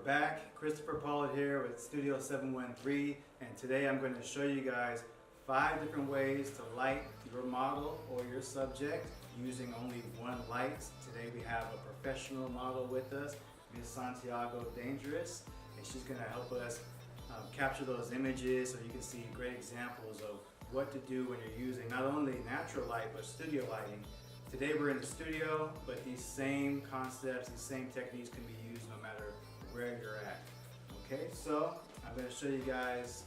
back. Christopher Pollard here with Studio 713, and today I'm going to show you guys 5 different ways to light your model or your subject using only one light. Today we have a professional model with us, Ms. Santiago Dangerous, and she's going to help us capture those images so you can see great examples of what to do when you're using not only natural light but studio lighting. Today we're in the studio, but these same concepts, these same techniques can be used no matter where you're at. Okay, so I'm going to show you guys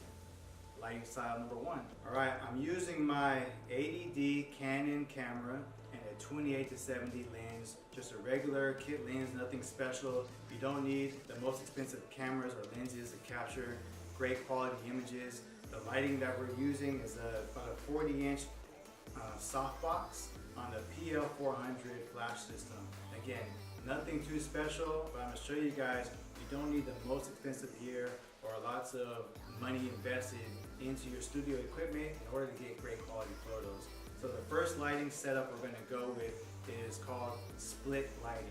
lighting style number 1. Alright, I'm using my 80D Canon camera and a 28-70 lens, just a regular kit lens, nothing special. You don't need the most expensive cameras or lenses to capture great quality images. The lighting that we're using is about a 40-inch softbox on the PL400 flash system. Again, nothing too special, but I'm going to show you guys you don't need the most expensive gear or lots of money invested into your studio equipment in order to get great quality photos. So the first lighting setup we're going to go with is called split lighting.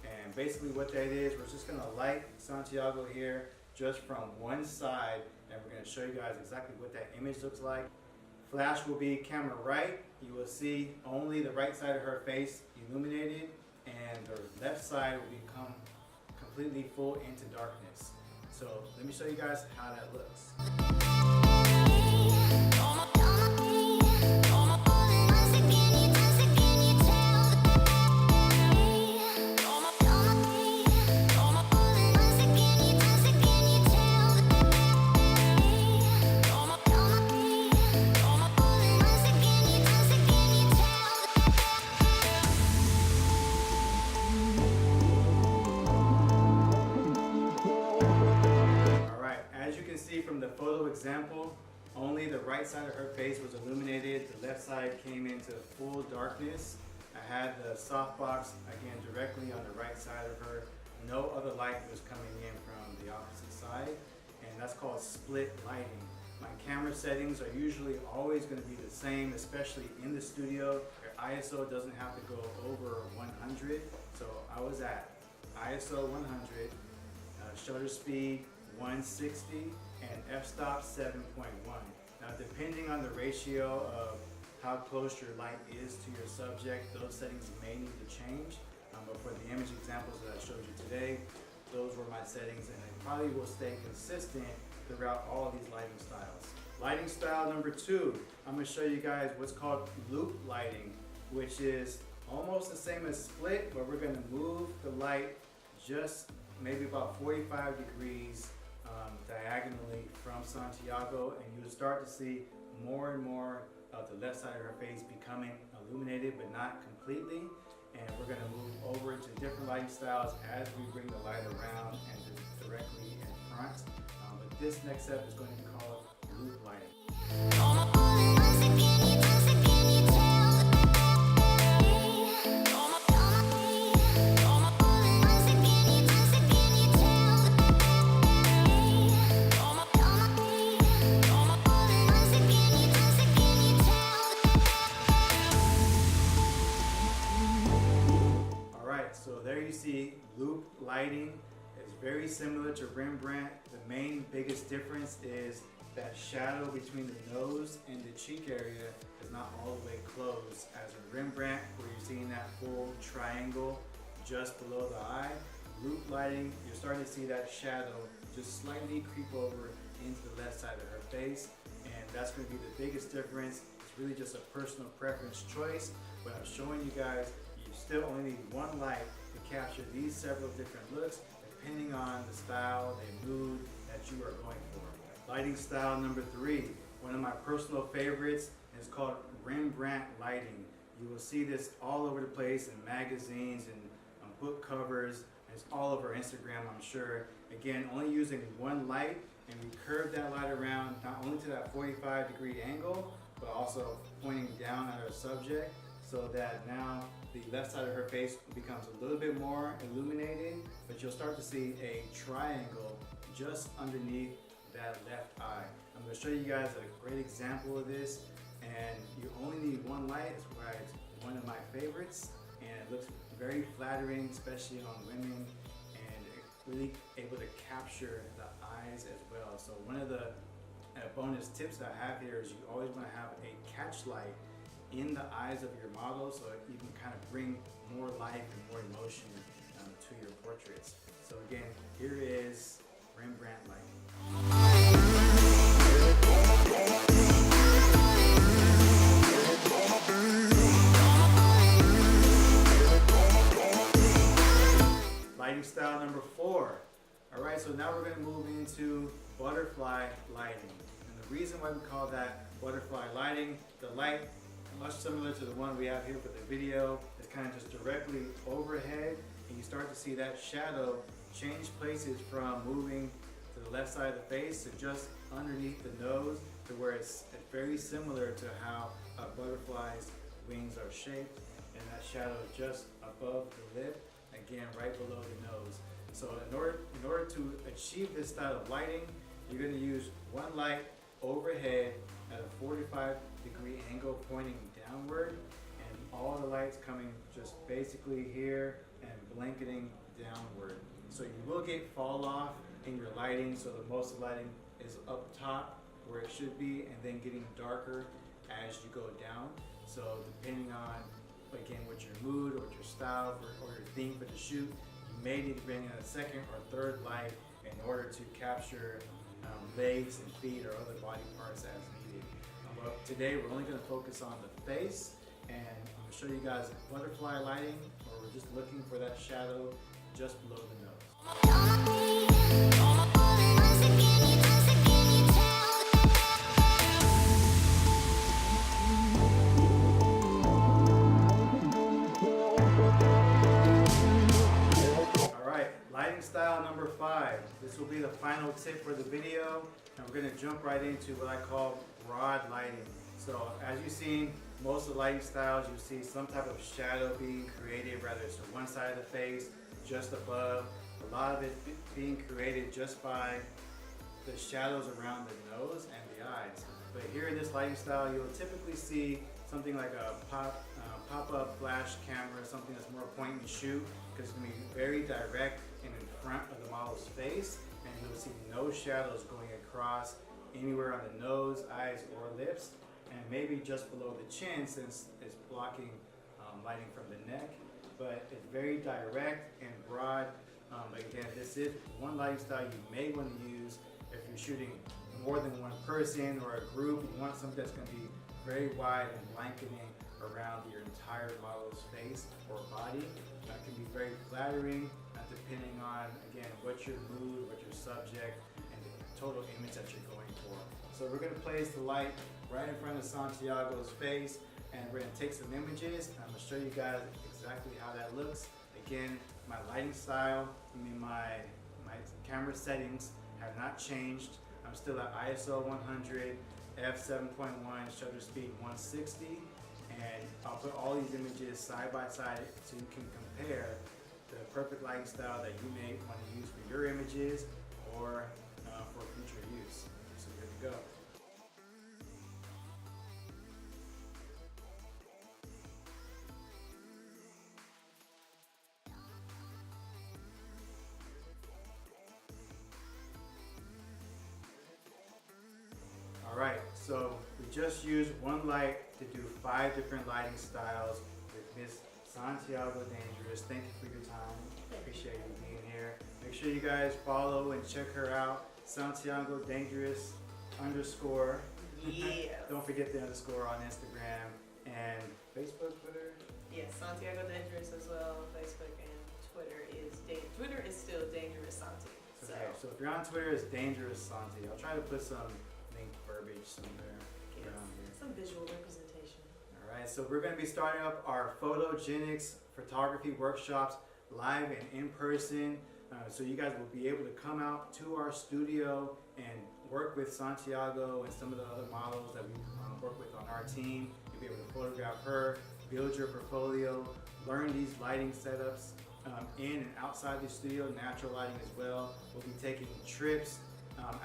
And basically what that is, we're just going to light Santiago here just from one side, and we're going to show you guys exactly what that image looks like. Flash will be camera right. You will see only the right side of her face illuminated, and the left side will become completely full into darkness. So let me show you guys how that looks. From the photo example, only the right side of her face was illuminated, the left side came into full darkness. I had the softbox again directly on the right side of her. No other light was coming in from the opposite side, and that's called split lighting. My camera settings are usually always going to be the same, especially in the studio. Your ISO doesn't have to go over 100, so I was at ISO 100, shutter speed 160, and f-stop 7.1. Now depending on the ratio of how close your light is to your subject, those settings may need to change. But for the image examples that I showed you today, those were my settings, and it probably will stay consistent throughout all of these lighting styles. Lighting style number 2, I'm going to show you guys what's called loop lighting, which is almost the same as split, but we're going to move the light just maybe about 45 degrees diagonally from Santiago, and you'll start to see more and more of the left side of her face becoming illuminated, but not completely. And we're going to move over to different lighting styles as we bring the light around and directly in front. But this next step is going to be called loop lighting. So there you see loop lighting is very similar to Rembrandt. The main biggest difference is that shadow between the nose and the cheek area is not all the way closed. As in Rembrandt, where you're seeing that full triangle just below the eye, loop lighting, you're starting to see that shadow just slightly creep over into the left side of her face, and that's going to be the biggest difference. It's really just a personal preference choice, but I'm showing you guys you still only need one light to capture these several different looks depending on the style and mood that you are going for. Lighting style number 3, one of my personal favorites, is called Rembrandt lighting. You will see this all over the place in magazines and on book covers. It's all over Instagram, I'm sure. Again, only using one light, and we curve that light around not only to that 45-degree angle, but also pointing down at our subject, so that now the left side of her face becomes a little bit more illuminated, but you'll start to see a triangle just underneath that left eye. I'm going to show you guys a great example of this, and you only need one light. It's why it's one of my favorites, and it looks very flattering, especially on women, and really able to capture the eyes as well. So one of the bonus tips that I have here is you always want to have a catch light in the eyes of your model so you can kind of bring more life and more emotion to your portraits. So again, here is Rembrandt lighting. Lighting style number 4. Alright, so now we're going to move into butterfly lighting. And the reason why we call that butterfly lighting, the light, much similar to the one we have here for the video, is kind of just directly overhead, and you start to see that shadow change places from moving to the left side of the face to just underneath the nose, to where it's very similar to how a butterfly's wings are shaped, and that shadow just above the lip, again right below the nose. So in order to achieve this style of lighting, you're going to use one light overhead at a 45-degree angle pointing downward, and all the lights coming just basically here and blanketing downward. So you will get fall off in your lighting, so the most lighting is up top where it should be, and then getting darker as you go down. So depending on, again, what your mood or what your style or your theme for the shoot, you may need to bring in a second or third light in order to capture legs and feet or other body parts as needed. But today we're only going to focus on the face, and I'm going to show you guys butterfly lighting, where we're just looking for that shadow just below the nose. Lighting style number 5. This will be the final tip for the video, and we're going to jump right into what I call broad lighting. So as you've seen, most of the lighting styles, you see some type of shadow being created, whether it's to one side of the face, just above. A lot of it being created just by the shadows around the nose and the eyes. But here in this lighting style, you'll typically see something like a pop-up flash camera, something that's more point and shoot, because it's going to be very direct and in front of the model's face, and you'll see no shadows going across anywhere on the nose, eyes, or lips, and maybe just below the chin, since it's blocking lighting from the neck. But it's very direct and broad. Again, this is one lighting style you may want to use if you're shooting more than one person or a group. You want something that's going to be very wide and blanketing around your entire model's face or body. That can be very flattering, depending on, again, what's your mood, what's your subject, and the total image that you're going for. So we're going to place the light right in front of Santiago's face, and we're going to take some images, and I'm going to show you guys exactly how that looks. Again, my lighting style, my camera settings have not changed. I'm still at ISO 100, f7.1, shutter speed 160, and I'll put all these images side by side so you can compare the perfect lighting style that you may want to use for your images or for future use. So here we go. Alright, so we just used one light to do 5 different lighting styles with Miss Santiago Dangerous. Thank you for your time. Appreciate you being here. Make sure you guys follow and check her out. Santiago Dangerous _. Yeah. Don't forget the underscore on Instagram and Facebook, Twitter. Yes, Santiago Dangerous as well. Facebook and Twitter is still Dangerous Santi. Okay, so if you're on Twitter, it's Dangerous Santi. I'll try to put some link verbiage somewhere around here. Some visual representation. Alright, so we're going to be starting up our photogenics photography workshops live and in person. So you guys will be able to come out to our studio and work with Santiago and some of the other models that we work with on our team. You'll be able to photograph her, build your portfolio, learn these lighting setups in and outside the studio, natural lighting as well. We'll be taking trips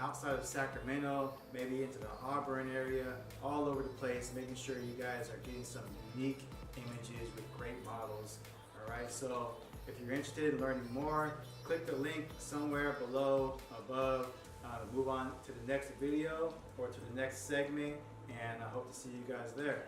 outside of Sacramento, maybe into the Auburn area, all over the place, making sure you guys are getting some unique images with great models. All right, so If you're interested in learning more, click the link somewhere below, above, move on to the next video or to the next segment, and I hope to see you guys there.